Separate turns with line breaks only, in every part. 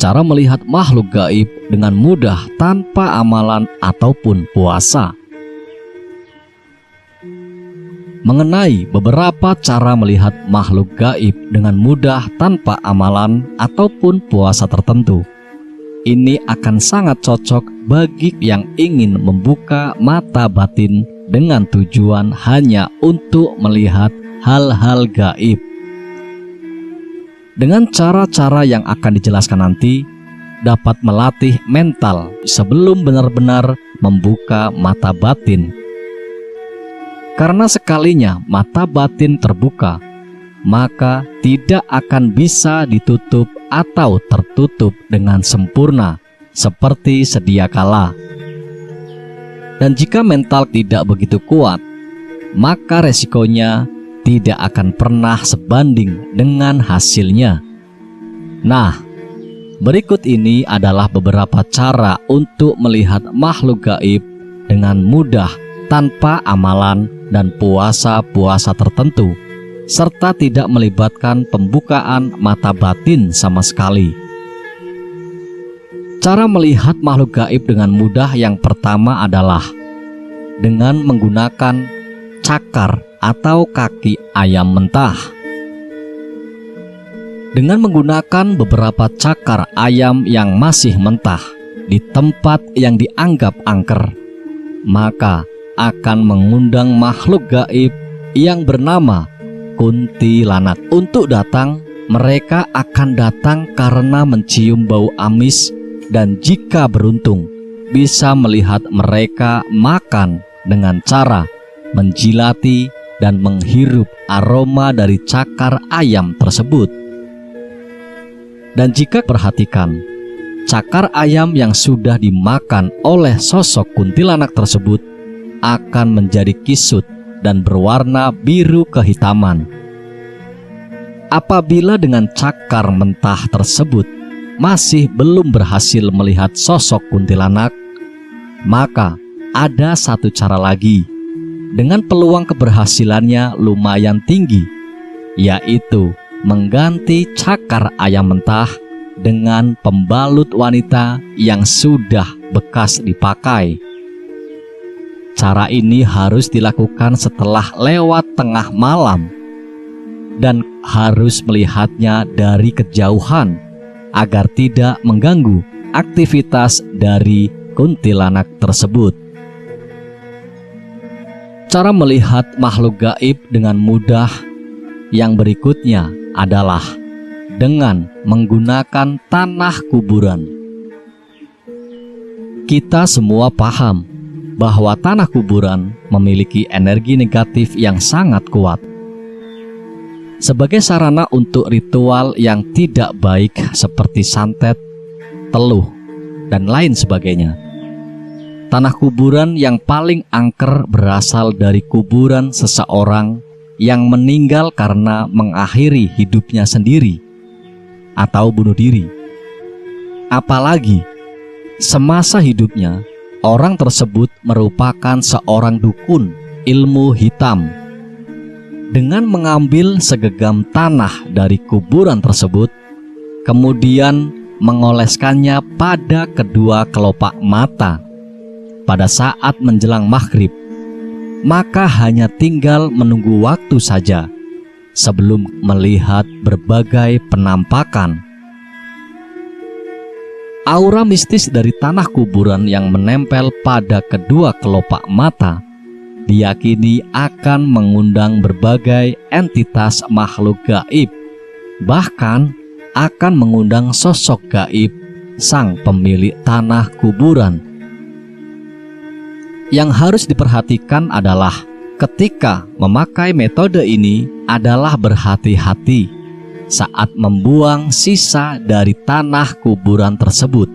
cara melihat makhluk gaib dengan mudah tanpa amalan ataupun puasa. Mengenai beberapa cara melihat makhluk gaib dengan mudah tanpa amalan ataupun puasa tertentu, ini akan sangat cocok bagi yang ingin membuka mata batin dengan tujuan hanya untuk melihat hal-hal gaib. Dengan cara-cara yang akan dijelaskan nanti, dapat melatih mental sebelum benar-benar membuka mata batin. Karena sekalinya mata batin terbuka, maka tidak akan bisa ditutup atau tertutup dengan sempurna seperti sedia kala. Dan jika mental tidak begitu kuat, maka resikonya tidak akan pernah sebanding dengan hasilnya. Nah, berikut ini adalah beberapa cara untuk melihat makhluk gaib dengan mudah tanpa amalan dan puasa-puasa tertentu, serta tidak melibatkan pembukaan mata batin sama sekali. Cara melihat makhluk gaib dengan mudah yang pertama adalah dengan menggunakan cakar atau kaki ayam mentah. Dengan menggunakan beberapa cakar ayam yang masih mentah di tempat yang dianggap angker, maka akan mengundang makhluk gaib yang bernama kuntilanak untuk datang. Mereka akan datang karena mencium bau amis, dan jika beruntung bisa melihat mereka makan dengan cara menjilati dan menghirup aroma dari cakar ayam tersebut. Dan jika perhatikan, cakar ayam yang sudah dimakan oleh sosok kuntilanak tersebut akan menjadi kisut dan berwarna biru kehitaman. Apabila dengan cakar mentah tersebut masih belum berhasil melihat sosok kuntilanak, maka ada satu cara lagi dengan peluang keberhasilannya lumayan tinggi, yaitu mengganti cakar ayam mentah dengan pembalut wanita yang sudah bekas dipakai. Cara ini harus dilakukan setelah lewat tengah malam dan harus melihatnya dari kejauhan agar tidak mengganggu aktivitas dari kuntilanak tersebut. Cara melihat makhluk gaib dengan mudah yang berikutnya adalah dengan menggunakan tanah kuburan. Kita semua paham bahwa tanah kuburan memiliki energi negatif yang sangat kuat. Sebagai sarana untuk ritual yang tidak baik seperti santet, teluh, dan lain sebagainya, tanah kuburan yang paling angker berasal dari kuburan seseorang yang meninggal karena mengakhiri hidupnya sendiri atau bunuh diri. Apalagi semasa hidupnya, orang tersebut merupakan seorang dukun ilmu hitam. Dengan mengambil segenggam tanah dari kuburan tersebut, kemudian mengoleskannya pada kedua kelopak mata pada saat menjelang maghrib, maka hanya tinggal menunggu waktu saja sebelum melihat berbagai penampakan. Aura mistis dari tanah kuburan yang menempel pada kedua kelopak mata diyakini akan mengundang berbagai entitas makhluk gaib, bahkan akan mengundang sosok gaib sang pemilik tanah kuburan. Yang harus diperhatikan adalah ketika memakai metode ini adalah berhati-hati saat membuang sisa dari tanah kuburan tersebut.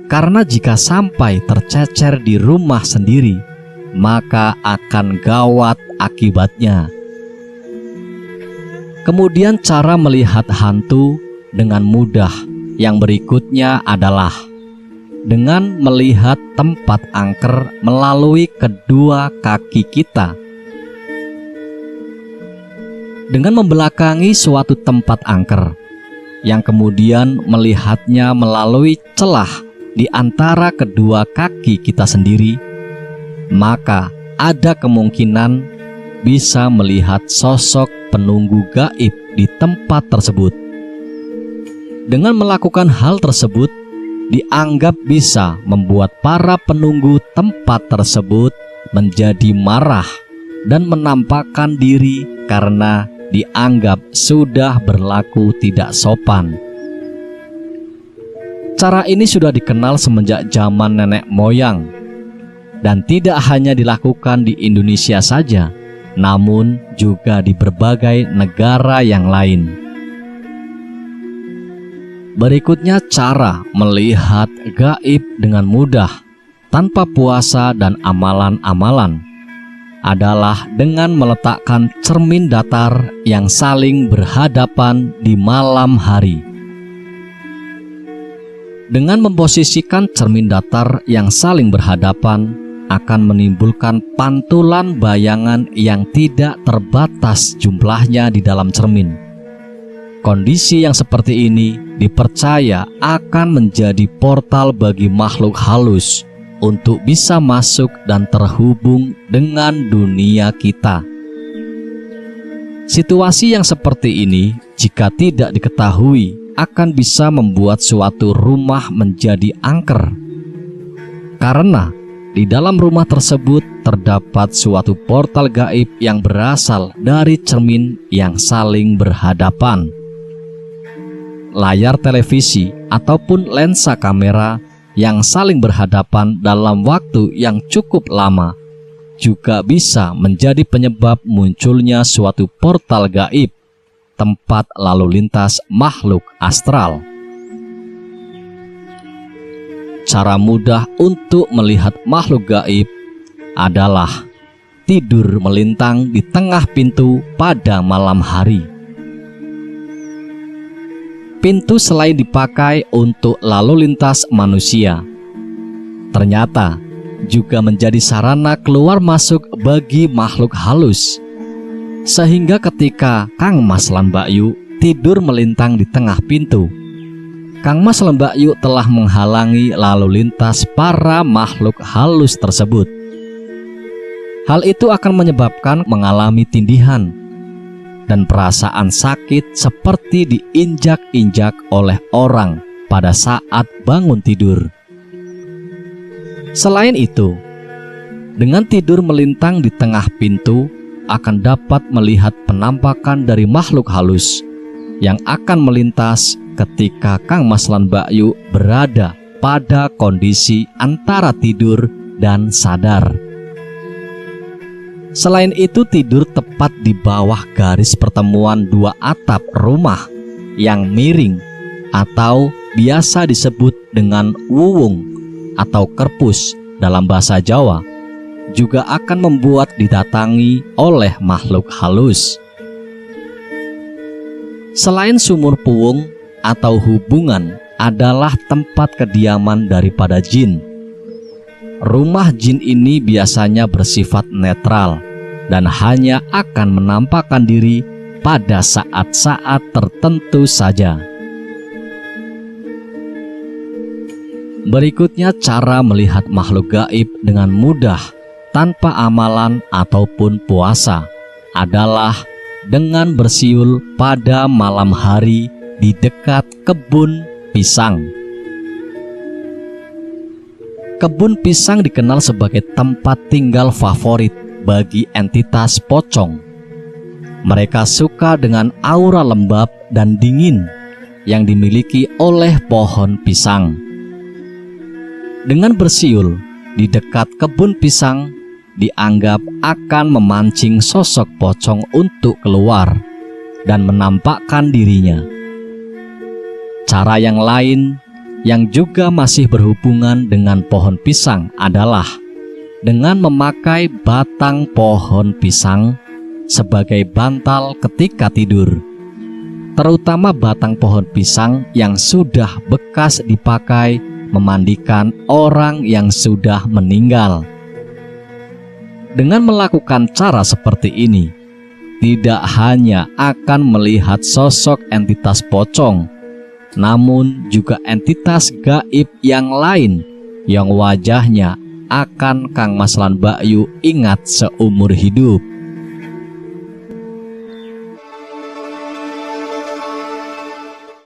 Karena jika sampai tercecer di rumah sendiri, maka akan gawat akibatnya. Kemudian cara melihat hantu dengan mudah yang berikutnya adalah dengan melihat tempat angker melalui kedua kaki kita. Dengan membelakangi suatu tempat angker, yang kemudian melihatnya melalui celah di antara kedua kaki kita sendiri, maka ada kemungkinan bisa melihat sosok penunggu gaib di tempat tersebut. Dengan melakukan hal tersebut, dianggap bisa membuat para penunggu tempat tersebut menjadi marah dan menampakkan diri karena dianggap sudah berlaku tidak sopan. Cara ini sudah dikenal semenjak zaman nenek moyang dan tidak hanya dilakukan di Indonesia saja, namun juga di berbagai negara yang lain. Berikutnya, cara melihat gaib dengan mudah tanpa puasa dan amalan-amalan adalah dengan meletakkan cermin datar yang saling berhadapan di malam hari. Dengan memposisikan cermin datar yang saling berhadapan akan menimbulkan pantulan bayangan yang tidak terbatas jumlahnya di dalam cermin. Kondisi yang seperti ini dipercaya akan menjadi portal bagi makhluk halus untuk bisa masuk dan terhubung dengan dunia kita. Situasi yang seperti ini, jika tidak diketahui, akan bisa membuat suatu rumah menjadi angker. Karena di dalam rumah tersebut terdapat suatu portal gaib yang berasal dari cermin yang saling berhadapan. Layar televisi ataupun lensa kamera yang saling berhadapan dalam waktu yang cukup lama juga bisa menjadi penyebab munculnya suatu portal gaib, tempat lalu lintas makhluk astral. Cara mudah untuk melihat makhluk gaib adalah tidur melintang di tengah pintu pada malam hari. Pintu selain dipakai untuk lalu lintas manusia, ternyata juga menjadi sarana keluar masuk bagi makhluk halus. Sehingga ketika Kang Mas lan Mbak Yu tidur melintang di tengah pintu, Kang Mas lan Mbak Yu telah menghalangi lalu lintas para makhluk halus tersebut. Hal itu akan menyebabkan mengalami tindihan dan perasaan sakit seperti diinjak-injak oleh orang pada saat bangun tidur. Selain itu, dengan tidur melintang di tengah pintu akan dapat melihat penampakan dari makhluk halus yang akan melintas ketika Kang Mas lan Mbak Yu berada pada kondisi antara tidur dan sadar. Selain itu, tidur tepat di bawah garis pertemuan dua atap rumah yang miring atau biasa disebut dengan wuwung atau kerpus dalam bahasa Jawa juga akan membuat didatangi oleh makhluk halus. Selain sumur puwung atau hubungan adalah tempat kediaman daripada jin, rumah jin ini biasanya bersifat netral dan hanya akan menampakkan diri pada saat-saat tertentu saja. Berikutnya, cara melihat makhluk gaib dengan mudah tanpa amalan ataupun puasa adalah dengan bersiul pada malam hari di dekat kebun pisang. Kebun pisang dikenal sebagai tempat tinggal favorit bagi entitas pocong. Mereka suka dengan aura lembab dan dingin yang dimiliki oleh pohon pisang. Dengan bersiul di dekat kebun pisang, dianggap akan memancing sosok pocong untuk keluar dan menampakkan dirinya. Cara yang lain yang juga masih berhubungan dengan pohon pisang adalah dengan memakai batang pohon pisang sebagai bantal ketika tidur, terutama batang pohon pisang yang sudah bekas dipakai memandikan orang yang sudah meninggal. Dengan melakukan cara seperti ini, tidak hanya akan melihat sosok entitas pocong namun juga entitas gaib yang lain yang wajahnya akan Kang Mas lan Mbak Yu ingat seumur hidup.